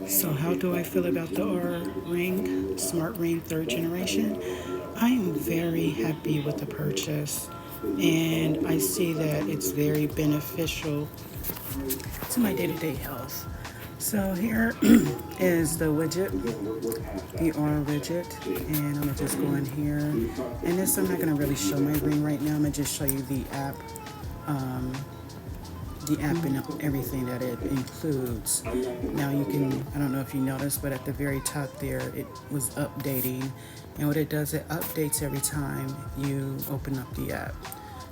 So how do I feel about the Aura Ring, Smart Ring 3rd generation? I am very happy with the purchase, and I see that it's very beneficial to my day-to-day health. So here is the widget, the Aura widget, and I'm gonna just go in here. And this, I'm not gonna really show my ring right now. I'm gonna just show you um, the app and everything that it includes. Now you can, I don't know if you noticed, but at the very top there, it was updating. And what it does, it updates every time you open up the app.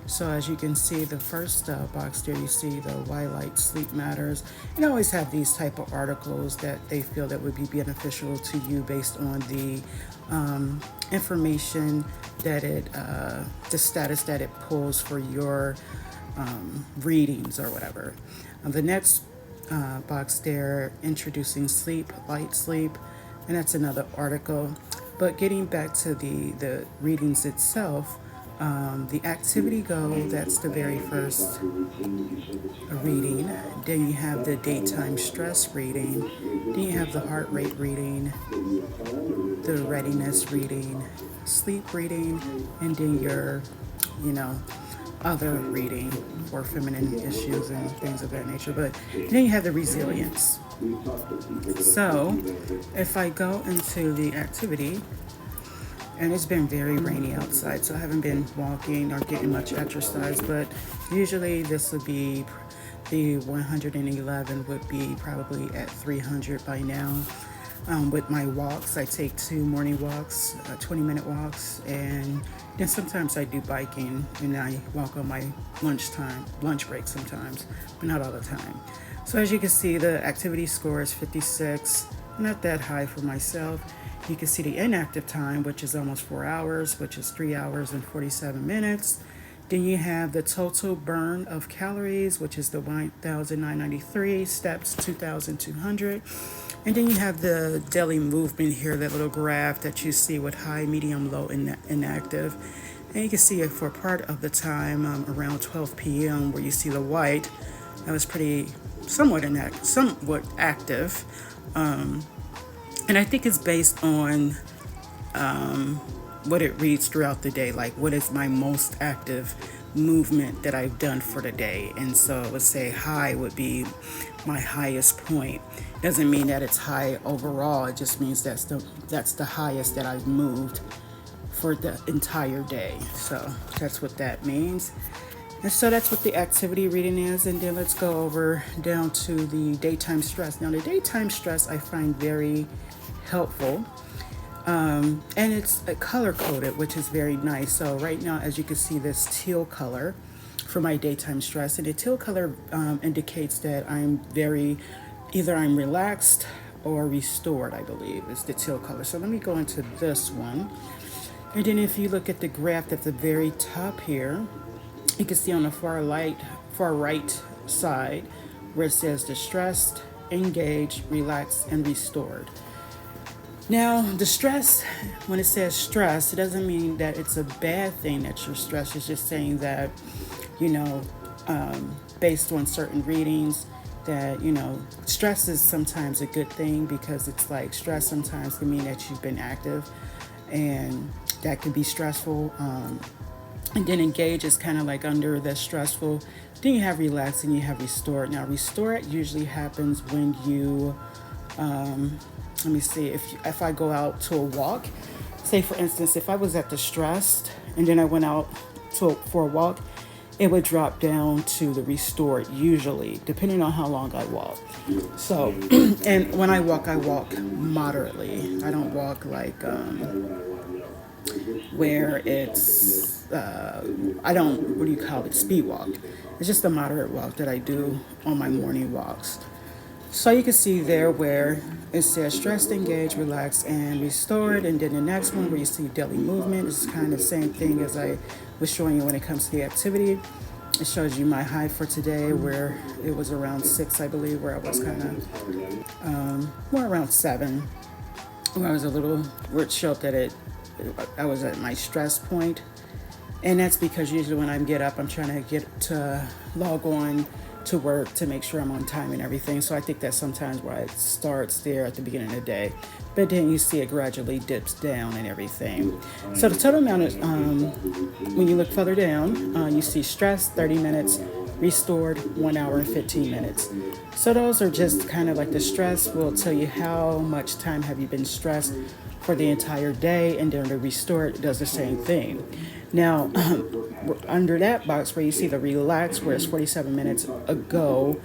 So as you can see, the first box there, you see the why light sleep matters. And I always have these type of articles that they feel that would be beneficial to you based on the information that the status that it pulls for your readings or whatever. The next box there, introducing sleep, light sleep, and that's another article. But getting back to the readings itself, the activity go, that's the very first reading. Then you have the daytime stress reading. Then you have the heart rate reading, the readiness reading, sleep reading, and then your, you know, other reading for feminine issues and things of that nature. But then you have the resilience. So if I go into the activity, and it's been very rainy outside, so I haven't been walking or getting much exercise, but usually this would be the 111 would be probably at 300 by now. With my walks, I take 2 morning walks, 20-minute walks, and then sometimes I do biking, and I walk on my lunch break sometimes, but not all the time. So as you can see, the activity score is 56, not that high for myself. You can see the inactive time, which is almost 4 hours, which is 3 hours and 47 minutes. Then you have the total burn of calories, which is the 1,993, steps 2,200. And then you have the daily movement here, that little graph that you see with high, medium, low, and inactive. And you can see it for part of the time around 12 p.m. where you see the white. That was pretty somewhat active. And I think it's based on what it reads throughout the day, like what is my most active movement that I've done for the day. And so let's say high would be my highest point. Doesn't mean that it's high overall. It just means that's the highest that I've moved for the entire day. So that's what that means. And so that's what the activity reading is. And then let's go over down to the daytime stress. Now the daytime stress I find very helpful. And it's color coded, which is very nice. So right now, as you can see, this teal color for my daytime stress, and the teal color indicates that either I'm relaxed or restored, I believe is the teal color. So let me go into this one. And then if you look at the graph at the very top here, you can see on the far right side where it says distressed, engaged, relaxed, and restored. Now, the stress, when it says stress, it doesn't mean that it's a bad thing that you're stressed. It's just saying that, based on certain readings, that, stress is sometimes a good thing, because it's like stress sometimes can mean that you've been active, and that can be stressful. And then engage is kind of like under the stressful. Then you have relax and you have restored. Now, restored usually happens when you, let me see, if I go out to a walk, say for instance, if I was at the stressed and then I went out for a walk, it would drop down to the restored usually, depending on how long I walk. So, and when I walk moderately. I don't walk like where it's, I don't, what do you call it, speed walk. It's just a moderate walk that I do on my morning walks. So you can see there where it says stressed, engaged, relaxed, and restored. And then the next one where you see daily movement is kind of the same thing as I was showing you when it comes to the activity. It shows you my high for today, where it was around 6, I believe, where I was kind of, more around 7, where I was where it showed that I was at my stress point. And that's because usually when I get up, I'm trying to log on to work to make sure I'm on time and everything. So I think that's sometimes why it starts there at the beginning of the day. But then you see it gradually dips down and everything. So the total amount is, when you look further down, you see stress, 30 minutes, restored, 1 hour and 15 minutes. So those are just kind of like the stress will tell you how much time have you been stressed for the entire day, and then the restored does the same thing. Now, under that box where you see the relax, where it's 47 minutes ago,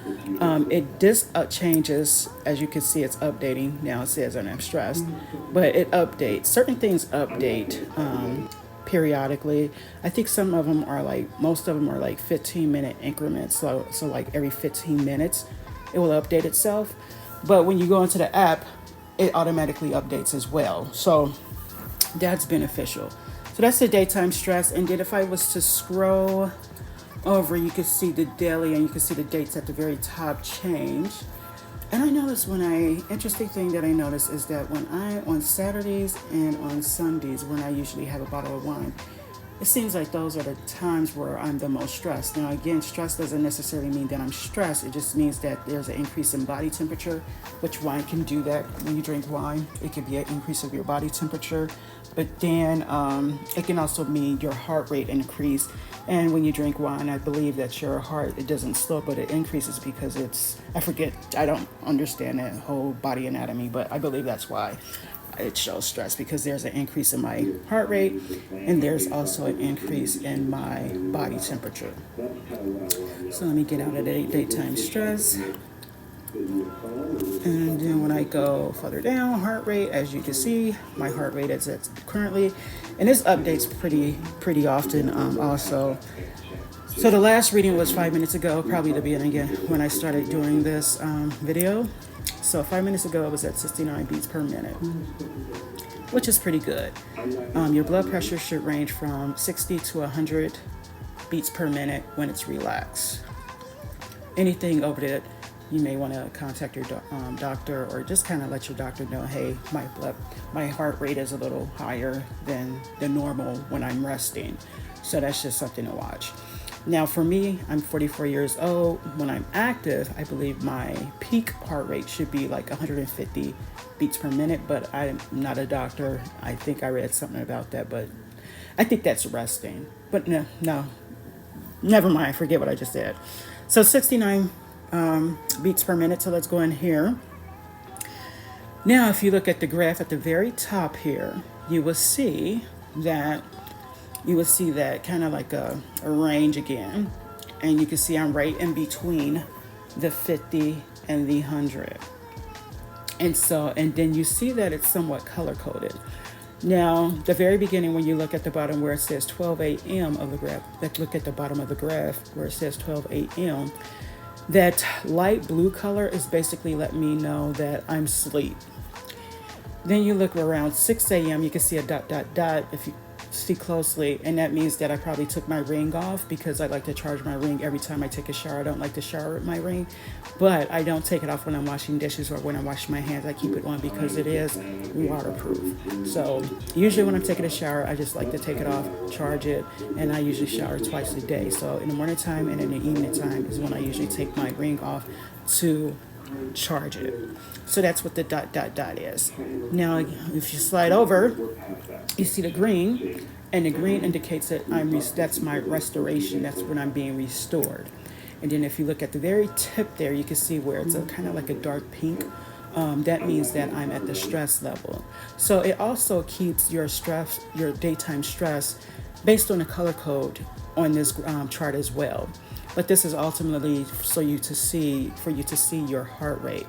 this changes. As you can see, it's updating. Now it says I'm stressed, but it updates. Certain things update periodically. I think some of them are like, most of them are like 15-minute increments. So like every 15 minutes, it will update itself. But when you go into the app, it automatically updates as well. So that's beneficial. So that's the daytime stress. And then if I was to scroll over, you can see the daily and you can see the dates at the very top change. And I noticed interesting thing that I noticed is that on Saturdays and on Sundays, when I usually have a bottle of wine, it seems like those are the times where I'm the most stressed. Now, again, stress doesn't necessarily mean that I'm stressed. It just means that there's an increase in body temperature, which wine can do that. When you drink wine, it can be an increase of your body temperature. But then it can also mean your heart rate increase. And when you drink wine, I believe that your heart, it doesn't slow, but it increases because I don't understand that whole body anatomy, but I believe that's why it shows stress, because there's an increase in my heart rate and there's also an increase in my body temperature. So let me get out of the daytime stress. And then when I go further down, heart rate, as you can see, my heart rate is at currently, and this updates pretty often also. So the last reading was 5 minutes ago, probably the beginning when I started doing this video. So 5 minutes ago, it was at 69 beats per minute, which is pretty good. Your blood pressure should range from 60 to 100 beats per minute when it's relaxed. Anything over that, you may want to contact your doctor, or just kind of let your doctor know, hey, my heart rate is a little higher than the normal when I'm resting. So that's just something to watch. Now for me, I'm 44 years old. When I'm active, I believe my peak heart rate should be like 150 beats per minute, but I'm not a doctor. I think I read something about that, but I think that's resting. But no, never mind, forget what I just said. So 69 beats per minute. So let's go in here. Now, if you look at the graph at the very top here, you will see that kind of like a range again. And you can see I'm right in between the 50 and the 100. And then you see that it's somewhat color coded. Now, the very beginning, when you look at the bottom where it says 12 a.m. of the graph, look at the bottom of the graph where it says 12 a.m., that light blue color is basically letting me know that I'm asleep. Then you look around 6 a.m., you can see a dot, dot, dot if you see closely, and that means that I probably took my ring off, because I like to charge my ring every time I take a shower. I don't like to shower with my ring, but I don't take it off when I'm washing dishes or when I'm washing my hands. I keep it on because it is waterproof. So usually when I'm taking a shower, I just like to take it off, charge it, and I usually shower twice a day. So in the morning time and in the evening time is when I usually take my ring off to charge it. So that's what the dot, dot, dot is. Now, if you slide over, you see the green, and the green indicates that that's my restoration. That's when I'm being restored. And then if you look at the very tip there, you can see where it's kind of like a dark pink. That means that I'm at the stress level. So it also keeps your stress, your daytime stress, based on the color code on this chart as well. But this is ultimately for you to see your heart rate.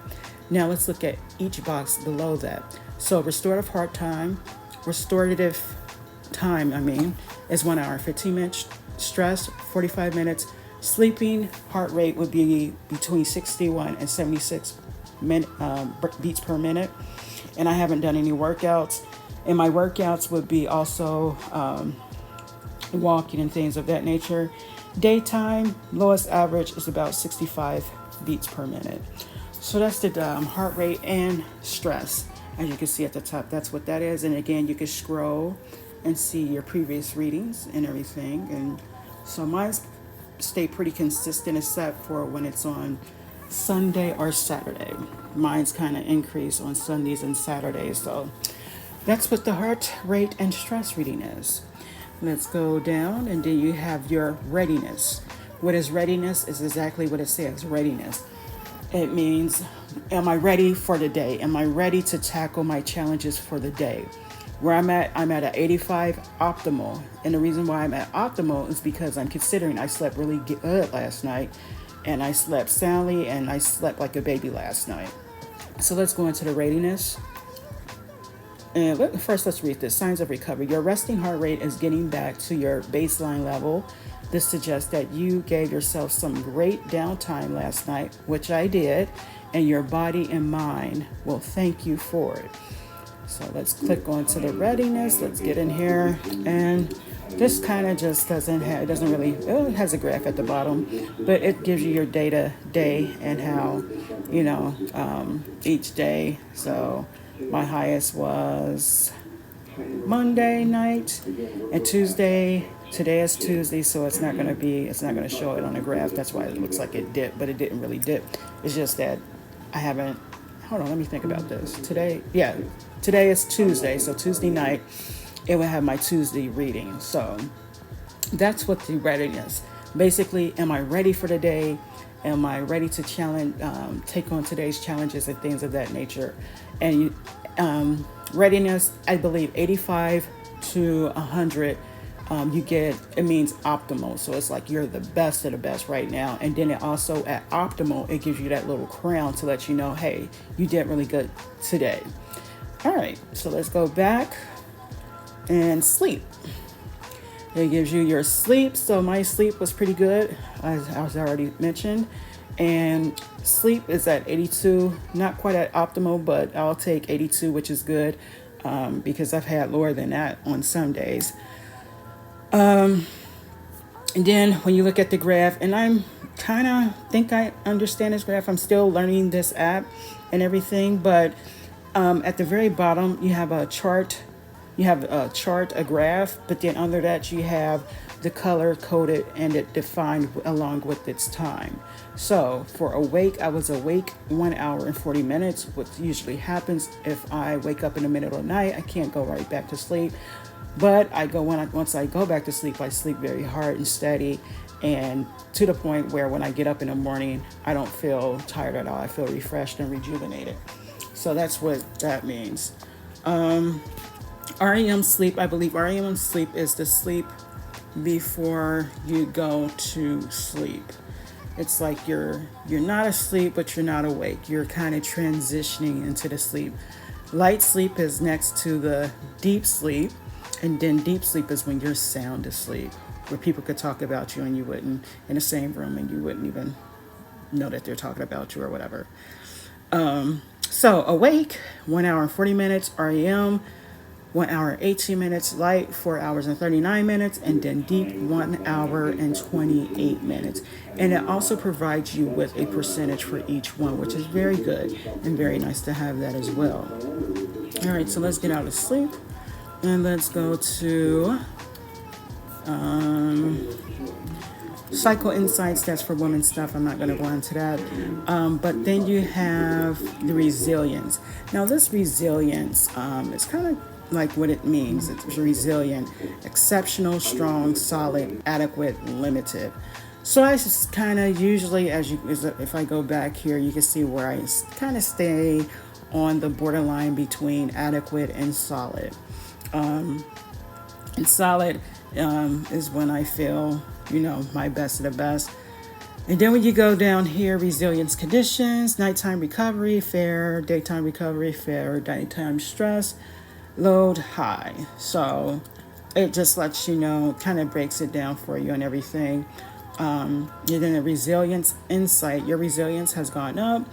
Now let's look at each box below that. So restorative time, is 1 hour, 15 minutes. Stress, 45 minutes. Sleeping, heart rate would be between 61 and 76 beats per minute. And I haven't done any workouts. And my workouts would be also walking and things of that nature. Daytime, lowest average is about 65 beats per minute. So that's the heart rate and stress. As you can see at the top, that's what that is. And again, you can scroll and see your previous readings and everything. And so mine's stay pretty consistent except for when it's on Sunday or Saturday. Mine's kind of increase on Sundays and Saturdays. So that's what the heart rate and stress reading is. Let's go down, and then you have your readiness. What is readiness is exactly what it says, readiness. It means, am I ready for the day? Am I ready to tackle my challenges for the day? Where I'm at an 85 optimal. And the reason why I'm at optimal is because I'm considering I slept really good last night, and I slept soundly, and I slept like a baby last night. So let's go into the readiness. And first, let's read this. Signs of recovery. Your resting heart rate is getting back to your baseline level. This suggests that you gave yourself some great downtime last night, which I did, and your body and mind will thank you for it. So let's click on to the readiness. Let's get in here. And this kind of just it has a graph at the bottom, but it gives you your day and how, each day. So my highest was Monday night and Tuesday. Today is Tuesday, so it's not going to show it on the graph. That's why it looks like it dipped, but it didn't really dip. It's just that I haven't, hold on, let me think about this. Today is Tuesday, so Tuesday night, it will have my Tuesday reading. So that's what the readiness. Basically, am I ready for the day? Am I ready to take on today's challenges and things of that nature? And readiness, I believe 85 to 100, it means optimal. So it's like you're the best of the best right now. And then it also at optimal, it gives you that little crown to let you know, hey, you did really good today. All right, so let's go back and sleep. It gives you your sleep. So my sleep was pretty good, as I already mentioned. And sleep is at 82, not quite at optimal, but I'll take 82, which is good, because I've had lower than that on some days. And then when you look at the graph, and I'm kind of think I understand this graph. I'm still learning this app and everything, but at the very bottom, you have a chart. You have a graph, but then under that you have the color coded and it defined along with its time. So for awake, I was awake 1 hour and 40 minutes. What usually happens if I wake up in the middle of the night, I can't go right back to sleep. But once I go back to sleep, I sleep very hard and steady, and to the point where when I get up in the morning, I don't feel tired at all. I feel refreshed and rejuvenated. So that's what that means. REM sleep, I believe REM sleep is the sleep before you go to sleep. It's like you're not asleep, but you're not awake. You're kind of transitioning into the sleep. Light sleep is next to the deep sleep, and then deep sleep is when you're sound asleep, where people could talk about you and you wouldn't, in the same room, and you wouldn't even know that they're talking about you or whatever. So awake, 1 hour and 40 minutes, REM, 1 hour and 18 minutes, light, 4 hours and 39 minutes, and then deep, 1 hour and 28 minutes. And it also provides you with a percentage for each one, which is very good and very nice to have that as well. All right, so let's get out of sleep and let's go to Cycle Insights. That's for women's stuff. I'm not going to go into that. But then you have the resilience. Now this resilience, it's kind of like what it means. It's resilient, exceptional, strong, solid, adequate, limited. So I just kind of usually, if I go back here, you can see where I kind of stay on the borderline between adequate and solid. And solid is when I feel, my best of the best. And then when you go down here, resilience conditions, nighttime recovery, fair, daytime recovery, fair, daytime stress, load, high. So it just lets you know, kind of breaks it down for you and everything. And then the resilience insight, your resilience has gone up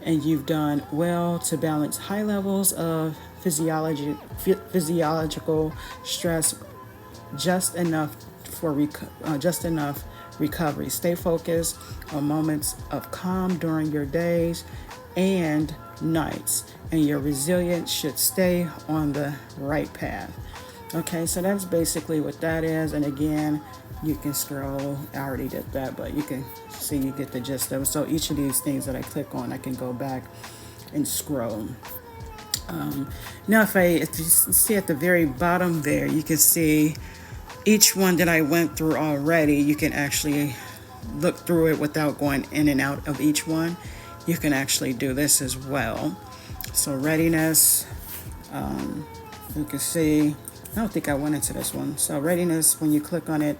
and you've done well to balance high levels of physiological stress, just enough recovery. Stay focused on moments of calm during your days and nights, and your resilience should stay on the right path. Okay, so that's basically what that is. And again, you can scroll. I already did that, but you can see, you get the gist of it. So each of these things that I click on, I can go back and scroll. Now, if you see at the very bottom there, you can see each one that I went through already. You can actually look through it without going in and out of each one. You can actually do this as well. So readiness, you can see, I don't think I went into this one. So readiness, when you click on it,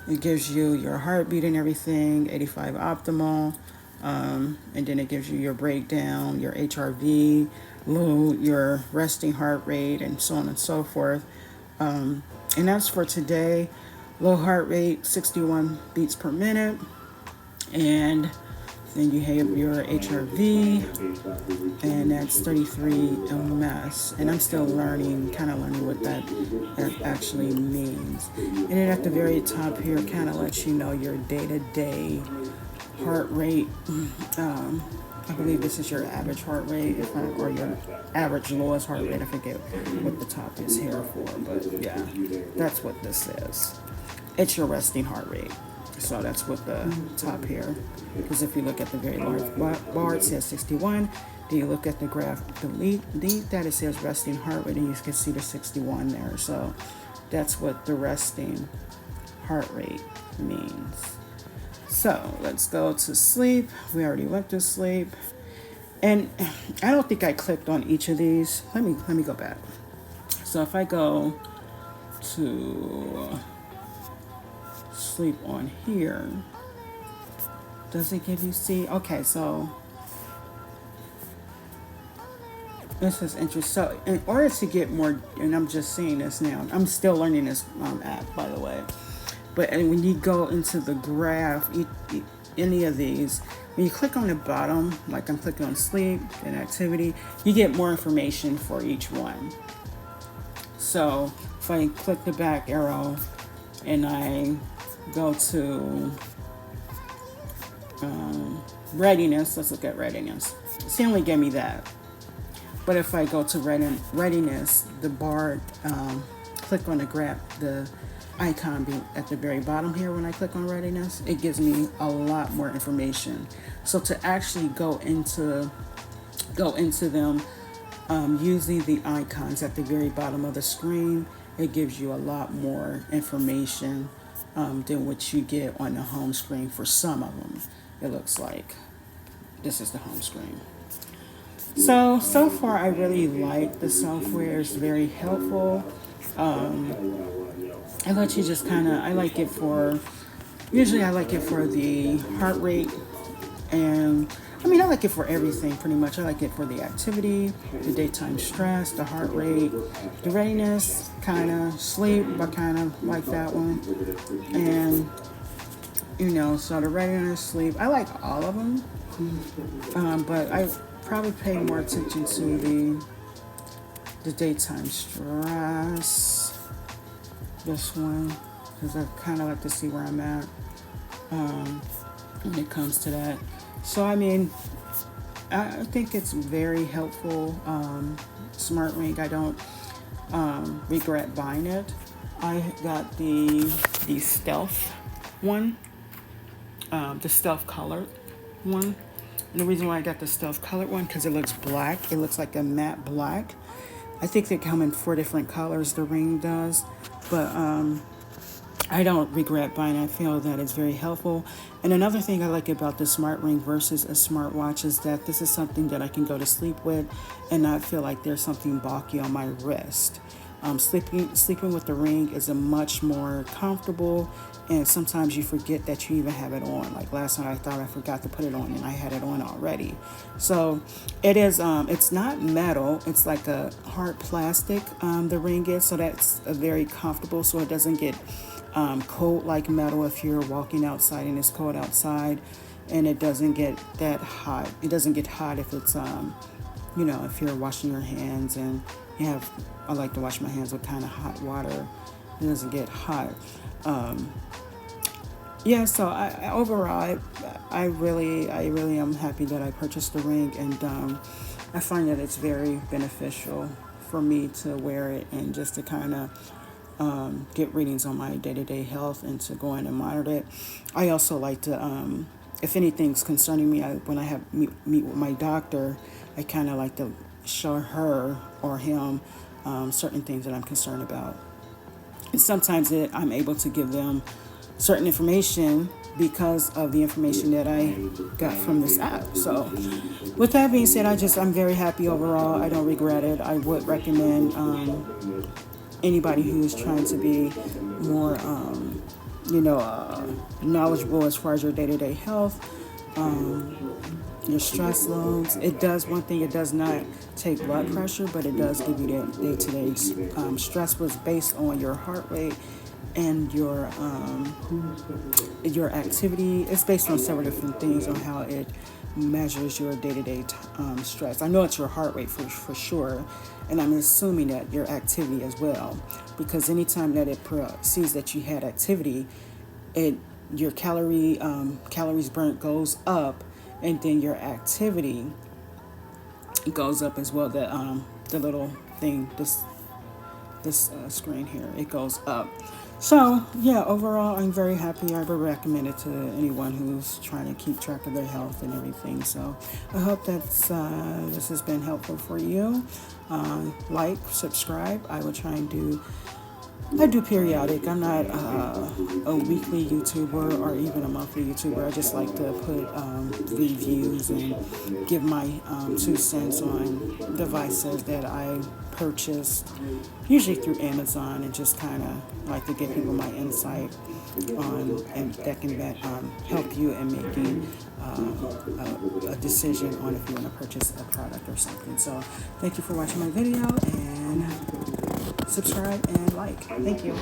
it gives you your heartbeat and everything, 85 optimal, and then it gives you your breakdown, your HRV, low, your resting heart rate, and so on and so forth. And that's for today. Low heart rate, 61 beats per minute, and then you have your HRV, and that's 33 ms. And I'm still learning, kind of learning what that actually means. And then at the very top here, kind of lets you know your day-to-day heart rate. I believe this is your average heart rate, or your average lowest heart rate. I forget what the top is here for, but yeah, that's what this is. It's your resting heart rate. So that's what the top here. Because if you look at the very large bar, it says 61. Then you look at the graph delete that, it says resting heart rate, and you can see the 61 there. So that's what the resting heart rate means. So let's go to sleep. We already went to sleep. And I don't think I clicked on each of these. Let me go back. So if I go to sleep on here, does it give you see? Okay, so this is interesting. So in order to get more, and I'm just seeing this now, I'm still learning this app, by the way. But when you go into the graph, any of these, when you click on the bottom, like I'm clicking on sleep and activity, you get more information for each one. So if I click the back arrow and I go to readiness, let's look at readiness. She only gave me that. But if I go to readiness, the bar, click on the graph, the icon be at the very bottom here. When I click on readiness, it gives me a lot more information. So to actually go into them, using the icons at the very bottom of the screen, it gives you a lot more information than what you get on the home screen. For some of them, it looks like this is the home screen. So far I really like the software. It's very helpful. I let you just I like it for, usually I like it for the heart rate, and I like it for everything pretty much. I like it for the activity, the daytime stress, the heart rate, the readiness, sleep, I like that one. And, so the readiness, sleep, I like all of them. But I probably pay more attention to the daytime stress. This one, because I like to see where I'm at when it comes to that. So I think it's very helpful. Smart ring. I don't regret buying it. I got the stealth one, the stealth colored one. And the reason why I got the stealth colored one, because it looks black. It looks like a matte black. I think they come in 4 different colors, the ring does. But I don't regret buying it. I feel that it's very helpful. And another thing I like about the smart ring versus a smartwatch is that this is something that I can go to sleep with and not feel like there's something bulky on my wrist. Sleeping with the ring is a much more comfortable, and sometimes you forget that you even have it on. Like last night I thought I forgot to put it on and I had it on already. So it is, it's not metal, it's like a hard plastic, the ring is, so that's very comfortable, so it doesn't get cold like metal if you're walking outside and it's cold outside, and it doesn't get that hot. It doesn't get hot if it's if you're washing your hands, and I like to wash my hands with hot water. It doesn't get hot. So overall, I really am happy that I purchased the ring, and I find that it's very beneficial for me to wear it and just to get readings on my day-to-day health and to go in and monitor it. I also like to, if anything's concerning me, when I have meet with my doctor, I kind of like to show her or him certain things that I'm concerned about. And sometimes I'm able to give them certain information because of the information that I got from this app. So with that being said, I'm very happy overall. I don't regret it. I would recommend anybody who's trying to be more, knowledgeable as far as your day-to-day health, your stress loads. It does one thing. It does not take blood pressure, but it does give you that day-to-day stress was based on your heart rate and your activity. It's based on several different things on how it measures your day-to-day stress. I know it's your heart rate for sure, and I'm assuming that your activity as well, because anytime that it sees that you had activity, your calories burnt goes up, and then your activity goes up as well. The little thing, this screen here, it goes up. So yeah, overall, I'm very happy. I would recommend it to anyone who's trying to keep track of their health and everything. So I hope that this has been helpful for you. Like, subscribe. I will try and I do periodic. I'm not a weekly YouTuber or even a monthly YouTuber. I just like to put reviews and give my 2 cents on devices that I purchased, usually through Amazon, and just kind of like to give people my insight on, and that can help you in making a decision on if you want to purchase a product or something. So thank you for watching my video, and subscribe and like. Thank you.